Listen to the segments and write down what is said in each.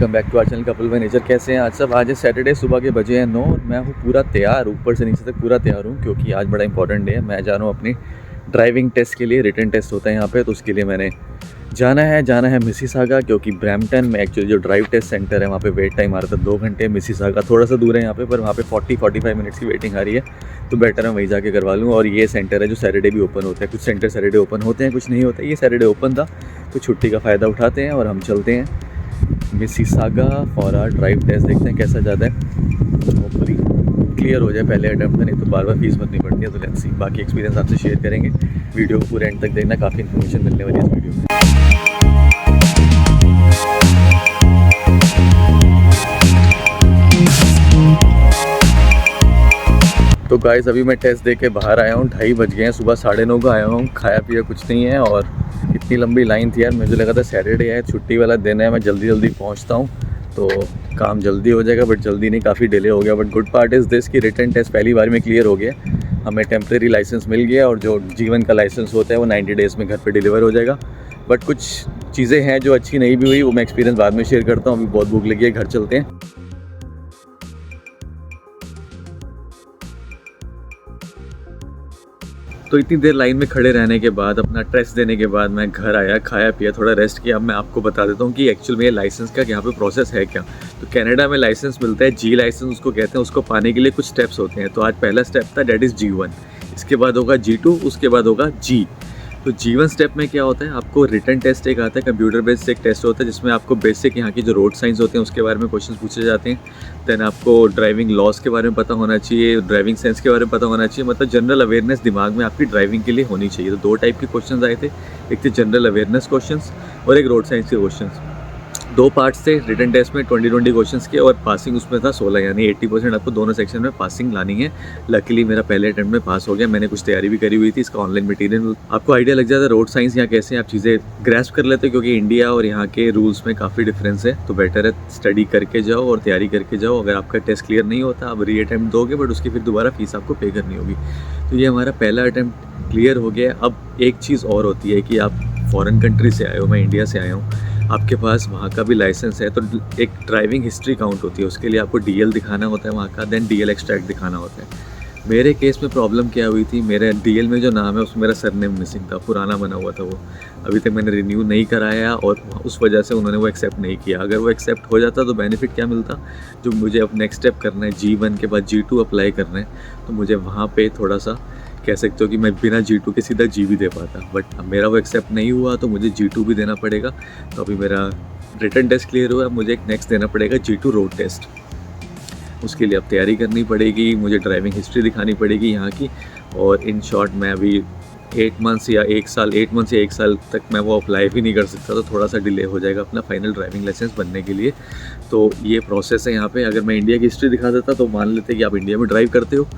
Welcome back to our channel couple by nature. कैसे हैं आज सब? आज है सैटरडे, सुबह के बजे हैं 9 और मैं हूँ पूरा तैयार, ऊपर से नीचे तक पूरा तैयार हूँ क्योंकि आज बड़ा इंपॉर्टेंट डे है। मैं जा रहा हूँ अपनी ड्राइविंग टेस्ट के लिए। रिटन टेस्ट होता है यहाँ पे, तो उसके लिए मैंने जाना है मिसिसागा, क्योंकि ब्रैम्पटन में एक्चुअली जो ड्राइव टेस्ट सेंटर है वहाँ पे वेट टाइम आ रहा था 2 घंटे। मिसिसागा थोड़ा सा दूर है यहाँ पे, पर वहाँ पे 40-45 मिनट्स की वेटिंग आ रही है, तो बेटर मैं वहीं जाके करवा लूँ। और ये सेंटर है जो सैटरडे भी ओपन होता है। कुछ सेंटर सैटरडे ओपन होते हैं, कुछ नहीं होते। ये सैटरडे ओपन था, तो छुट्टी का फ़ायदा उठाते हैं और हम चलते हैं Mississauga for our drive test. देखते हैं कैसा जाता है, होपफुली क्लियर हो जाए पहले अटैम्प्ट में, नहीं तो बार बार फीस भरनी पड़ती है। तो लेट्स सी, बाकी एक्सपीरियंस आपसे शेयर करेंगे। वीडियो को पूरे एंड तक देखना, काफ़ी इन्फॉर्मेशन मिलने वाली है इस वीडियो में। तो गाइस अभी मैं टेस्ट दे के बाहर आया हूँ, 2:30 बज गए हैं, सुबह 9:30 का आया हूँ। खाया पिया कुछ नहीं है और इतनी लंबी लाइन थी यार। मुझे लगा था सैटरडे है, छुट्टी वाला दिन है, मैं जल्दी पहुँचता हूँ तो काम जल्दी हो जाएगा, बट जल्दी नहीं, काफ़ी डिले हो गया। But good part is this कि रिटन टेस्ट पहली बार में क्लियर हो गया। हमें टेम्प्रेरी लाइसेंस मिल गया और जो जीवन का लाइसेंस होता है वो 90 डेज़ में घर पे डिलीवर हो जाएगा। बट कुछ चीज़ें हैं जो अच्छी नहीं भी हुई, वो मैं एक्सपीरियंस बाद में शेयर करता हूँ। अभी बहुत भूख लगी है, घर चलते हैं। तो इतनी देर लाइन में खड़े रहने के बाद, अपना टेस्ट देने के बाद मैं घर आया, खाया पिया, थोड़ा रेस्ट किया। अब मैं आपको बता देता हूँ कि एक्चुअल में ये लाइसेंस का यहाँ पे प्रोसेस है क्या। तो कनाडा में लाइसेंस मिलता है, जी लाइसेंस उसको कहते हैं। उसको पाने के लिए कुछ स्टेप्स होते हैं। तो आज पहला स्टेप था, डेट इज़ G1। इसके बाद होगा G2, उसके बाद होगा G। तो G1 स्टेप में क्या होता है, आपको रिटन टेस्ट एक आता है, कंप्यूटर बेस्ड एक टेस्ट होता है, जिसमें आपको बेसिक यहाँ की जो रोड साइंस होते हैं उसके बारे में क्वेश्चन पूछे जाते हैं। देन आपको ड्राइविंग लॉस के बारे में पता होना चाहिए, ड्राइविंग सेंस के बारे में पता होना चाहिए, मतलब जनरल अवेयरनेस दिमाग में आपकी ड्राइविंग के लिए होनी चाहिए। तो 2 टाइप के क्वेश्चन आए थे, एक थे जनरल अवेयरनेस क्वेश्चन और एक रोड साइंस के क्वेश्चन। 2 पार्ट्स थे रिटन टेस्ट में, 20 क्वेश्चंस के, और पासिंग उसमें था 16, यानी 80% आपको दोनों सेक्शन में पासिंग लानी है। लकीली मेरा पहले अटेम्प्ट में पास हो गया। मैंने कुछ तैयारी भी करी हुई थी, इसका ऑनलाइन मटेरियल आपको आइडिया लग जाता है रोड साइंस यहाँ कैसे आप चीज़ें ग्रैस्प कर लेते हैं, क्योंकि इंडिया और यहाँ के रूल्स में काफ़ी डिफरेंस है। तो बेटर है स्टडी करके जाओ और तैयारी करके जाओ। अगर आपका टेस्ट क्लियर नहीं होता, आप री अटैम्प्ट दोगे, बट उसकी फिर दोबारा फीस आपको पे करनी होगी। तो ये हमारा पहला अटैम्प्ट क्लियर हो गया। अब एक चीज़ और होती है कि आप फॉरेन कंट्री से आए हो, मैं इंडिया से आया हूँ, आपके पास वहाँ का भी लाइसेंस है, तो एक ड्राइविंग हिस्ट्री काउंट होती है। उसके लिए आपको DL दिखाना होता है वहाँ का, देन DL एक्सट्रैक्ट दिखाना होता है। मेरे केस में प्रॉब्लम क्या हुई थी, मेरे DL में जो नाम है उसमें मेरा सरनेम मिसिंग था, पुराना बना हुआ था वो। अभी तक मैंने रिन्यू नहीं कराया और उस वजह से उन्होंने वो एक्सेप्ट नहीं किया। अगर वो एक्सेप्ट हो जाता तो बेनिफिट क्या मिलता, जो मुझे अब नेक्स्ट स्टेप करना है G1 के बाद G2 अप्लाई करना है, तो मुझे वहाँ पर थोड़ा सा कह सकते हो कि मैं बिना G2 के सीधा G भी दे पाता। बट अब मेरा वो एक्सेप्ट नहीं हुआ तो मुझे G2 भी देना पड़ेगा। तो अभी मेरा रिटन टेस्ट क्लियर हुआ, मुझे एक नेक्स्ट देना पड़ेगा G2 रोड टेस्ट। उसके लिए अब तैयारी करनी पड़ेगी, मुझे ड्राइविंग हिस्ट्री दिखानी पड़ेगी यहाँ की। और इन शॉर्ट मैं अभी 8 मंथ्स या 1 साल तक मैं वो अप्लाई भी नहीं कर सकता, तो थोड़ा सा डिले हो जाएगा अपना फाइनल ड्राइविंग लाइसेंस बनने के लिए। तो ये प्रोसेस है यहाँ पे। अगर मैं इंडिया की हिस्ट्री दिखा देता तो मान लेते कि आप इंडिया में ड्राइव करते हो,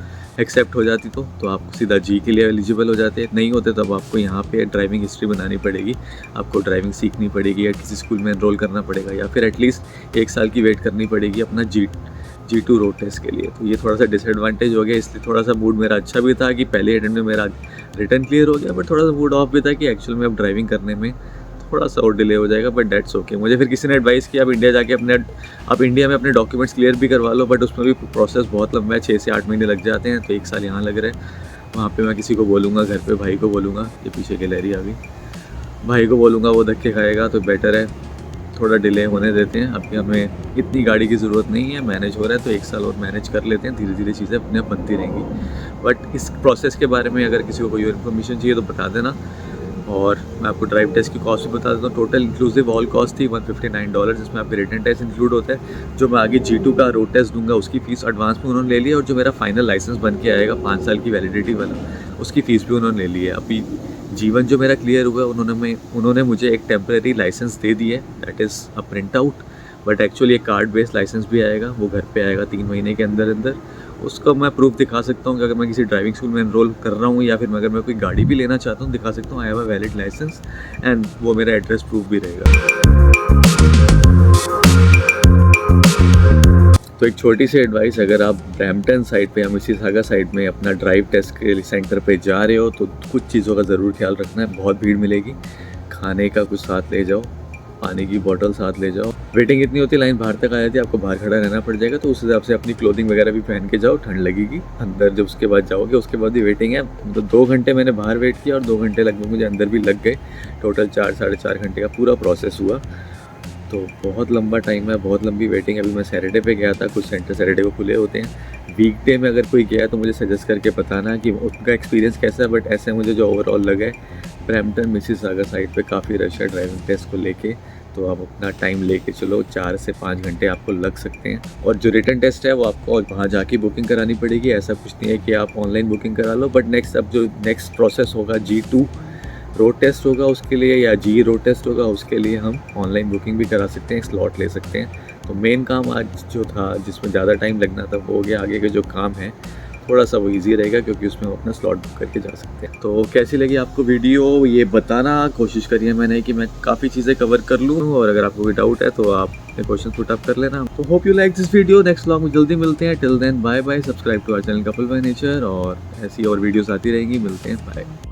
एक्सेप्ट हो जाती तो आप सीधा G के लिए एलिजिबल हो जाते। नहीं होते तब आपको यहाँ पे ड्राइविंग हिस्ट्री बनानी पड़ेगी, आपको ड्राइविंग सीखनी पड़ेगी, या किसी स्कूल में एनरोल करना पड़ेगा, या फिर एटलीस्ट 1 साल की वेट करनी पड़ेगी अपना G2 रोड टेस्ट के लिए। तो ये थोड़ा सा डिसएडवांटेज हो गया, इसलिए थोड़ा सा मूड मेरा अच्छा भी था कि पहले अटेम्प्ट में मेरा रिटर्न क्लियर हो गया, बट थोड़ा सा मूड ऑफ भी था कि एक्चुअल में अब ड्राइविंग करने में थोड़ा सा और डिले हो जाएगा। But that's okay. मुझे फिर किसी ने एडवाइस किया आप इंडिया जाके आप इंडिया में अपने डॉक्यूमेंट्स क्लियर भी करवा लो, बट उसमें भी प्रोसेस बहुत लंबा है, 6 से 8 महीने लग जाते हैं, तो 1 साल यहाँ लग रहा है। वहाँ पे मैं किसी को बोलूँगा, घर पे भाई को बोलूँगा, ये पीछे गैलरी आ गई, भाई को बोलूँगा, वो धक्के खाएगा। तो बेटर है थोड़ा डिले होने देते हैं। अभी हमें इतनी गाड़ी की ज़रूरत नहीं है, मैनेज हो रहा है, तो 1 साल और मैनेज कर लेते हैं, धीरे धीरे चीज़ें अपने आप बनती रहेंगी। बट इस प्रोसेस के बारे में अगर किसी को कोई इन्फॉर्मेशन चाहिए तो बता देना। और मैं आपको ड्राइव टेस्ट की कॉस्ट भी बता देता हूँ। टोटल इंक्लूसिव ऑल कॉस्ट थी $159, जिसमें आपके रिटन टेस्ट इंक्लूड होता है। जो मैं आगे G2 का रोड टेस्ट दूंगा उसकी फ़ीस एडवांस में उन्होंने ले ली है, और जो मेरा फाइनल लाइसेंस बन के आएगा 5 साल की वैलिडिटी वाला, उसकी फ़ीस भी उन्होंने ले ली है। अभी G1 जो मेरा क्लियर हुआ, उन्होंने मुझे एक टेम्प्रेरी लाइसेंस दे दी है, that is a print out. But actually एक कार्ड बेस्ड लाइसेंस भी आएगा, वो घर पे आएगा 3 महीने के अंदर। उसका मैं प्रूफ दिखा सकता हूँ कि अगर मैं किसी ड्राइविंग स्कूल में एनरोल कर रहा हूँ, या फिर अगर मैं कोई गाड़ी भी लेना चाहता हूँ, दिखा सकता हूँ I have a valid licence, and वो मेरा एड्रेस प्रूफ भी रहेगा। तो एक छोटी सी एडवाइस, अगर आप ब्रैम्पटन साइड पे या मिसिसागा साइड में अपना ड्राइव टेस्ट के सेंटर पे जा रहे हो, तो कुछ चीज़ों का ज़रूर ख्याल रखना है। बहुत भीड़ मिलेगी, खाने का कुछ साथ ले जाओ, पानी की बॉटल साथ ले जाओ। वेटिंग इतनी होती है, लाइन बाहर तक आ जाती है, आपको बाहर खड़ा रहना पड़ जाएगा, तो उस हिसाब से अपनी क्लोथिंग वगैरह भी पहन के जाओ, ठंड लगेगी। अंदर जब उसके बाद जाओगे उसके बाद भी वेटिंग है, तो 2 घंटे मैंने बाहर वेट किया और 2 घंटे लगभग मुझे अंदर भी लग गए। टोटल 4 साढ़े 4 घंटे का पूरा प्रोसेस हुआ। तो बहुत लंबा टाइम है, बहुत लंबी वेटिंग है। अभी मैं सैटरडे पे गया था, कुछ सेंटर सैटरडे को खुले होते हैं। वीकडे में अगर कोई गया तो मुझे सजेस्ट करके बताना कि उनका एक्सपीरियंस कैसा है, बट ऐसे मुझे जो ओवरऑल लगा है, ब्रैम्पटन मिसिसागा साइड पे काफ़ी रश है ड्राइविंग टेस्ट को लेके। तो आप अपना टाइम लेके चलो, 4 से 5 घंटे आपको लग सकते हैं। और जो रिटन टेस्ट है वो आपको वहाँ जाके बुकिंग करानी पड़ेगी, ऐसा कुछ नहीं है कि आप ऑनलाइन बुकिंग करा लो। बट नेक्स्ट अब जो नेक्स्ट प्रोसेस होगा G2 रोड टेस्ट होगा उसके लिए, या जी रोड टेस्ट होगा उसके लिए हम ऑनलाइन बुकिंग भी करा सकते हैं, स्लॉट ले सकते हैं। तो मेन काम आज जो था जिसमें ज़्यादा टाइम लगना था वो हो गया। आगे के जो काम है थोड़ा सा वो इजी रहेगा क्योंकि उसमें हम अपना स्लॉट बुक करके जा सकते हैं। तो कैसी लगी आपको वीडियो ये बताना, कोशिश करिए मैंने कि मैं काफ़ी चीज़ें कवर कर लूँ, और अगर आपको कोई डाउट है तो आप अपने क्वेश्चन पुट अप कर लेना। तो hope you like this video. Next vlog में जल्दी मिलते हैं। Till then bye bye. Subscribe to our channel couple by nature, और ऐसी और वीडियोस आती रहेंगी। मिलते हैं, बाय।